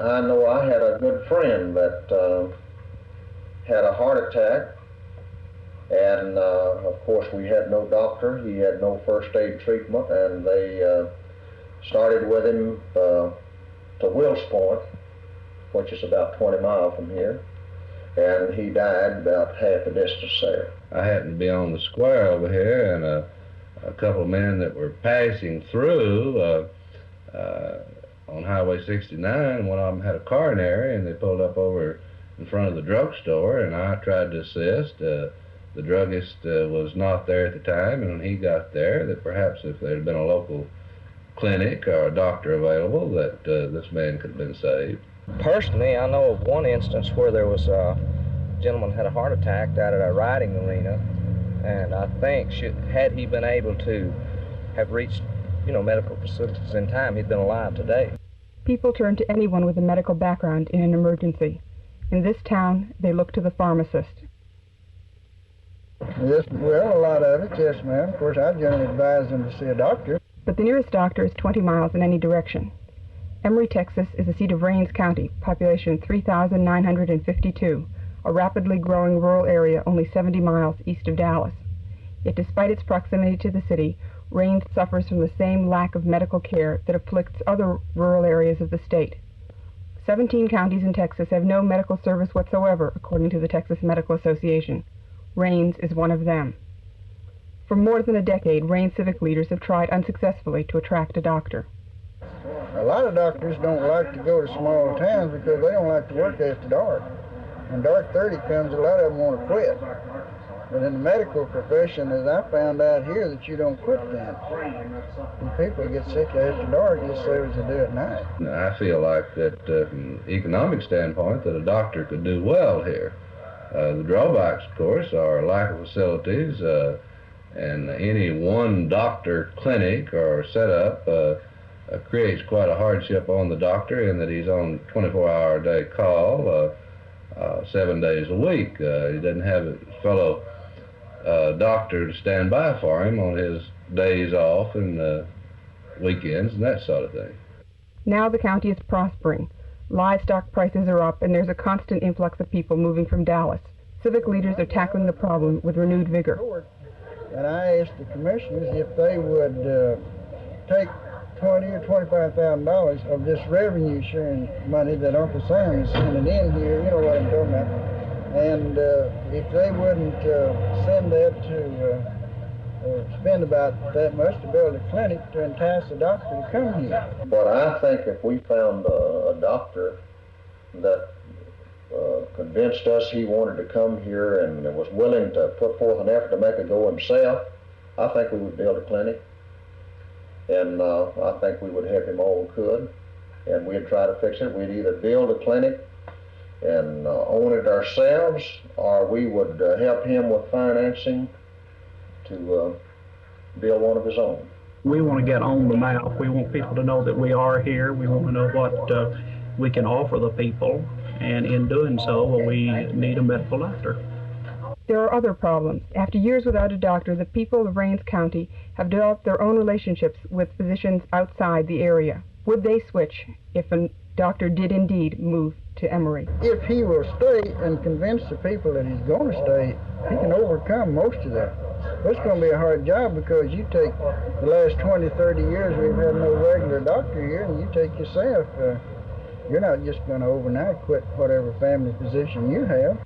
I know I had a good friend that had a heart attack, and of course we had no doctor. He had no first aid treatment, and they started with him to Wills Point, which is about 20 miles from here, and he died about half the distance there. I happened to be on the square over here, and a couple of men that were passing through on Highway 69, one of them had a coronary, and they pulled up over in front of the drugstore, and I tried to assist. The druggist was not there at the time, and when he got there, that perhaps if there had been a local clinic or a doctor available, that this man could have been saved. Personally, I know of one instance where there was a gentleman had a heart attack out at a riding arena, and I think had he been able to have reached medical facilities in time, he'd been alive today. People turn to anyone with a medical background in an emergency. In this town, they look to the pharmacist. Yes, well, a lot of it, yes, ma'am. Of course, I generally advise them to see a doctor. But the nearest doctor is 20 miles in any direction. Emory, Texas is the seat of Rains County, population 3,952, a rapidly growing rural area only 70 miles east of Dallas. Yet despite its proximity to the city, Rains suffers from the same lack of medical care that afflicts other rural areas of the state. 17 counties in Texas have no medical service whatsoever, according to the Texas Medical Association. Rains is one of them. For more than a decade, Rains civic leaders have tried unsuccessfully to attract a doctor. A lot of doctors don't like to go to small towns because they don't like to work after dark. When dark 30 comes, a lot of them want to quit. But in the medical profession, as I found out here, that you don't quit then. And people get sick after dark just the same as they do at night. I feel like that from an economic standpoint that a doctor could do well here. The drawbacks, of course, are lack of facilities, and any one doctor clinic or setup creates quite a hardship on the doctor in that he's on 24-hour-a-day call 7 days a week. He doesn't have a fellow doctor to stand by for him on his days off and weekends and that sort of thing. Now the county is prospering. Livestock prices are up, and there's a constant influx of people moving from Dallas. Civic leaders are tackling the problem with renewed vigor. And I asked the commissioners if they would take $20,000 or $25,000 of this revenue sharing money that Uncle Sam is sending in here, you know what I'm talking about, and if they wouldn't send that to spend about that much to build a clinic to entice a doctor to come here. But I think if we found a doctor that convinced us he wanted to come here and was willing to put forth an effort to make a go himself, I think we would build a clinic. And I think we would help him all we could. And we'd try to fix it. We'd either build a clinic and own it ourselves, or we would help him with financing to build one of his own. We want to get on the map. We want people to know that we are here. We want to know what we can offer the people. And in doing so, we need a medical doctor. There are other problems. After years without a doctor, the people of Rains County have developed their own relationships with physicians outside the area. Would they switch if a doctor did indeed move to Emory? If he will stay and convince the people that he's going to stay, he can overcome most of that. But it's going to be a hard job because you take the last 20, 30 years we've had no regular doctor here, and you take yourself, you're not just going to overnight quit whatever family position you have.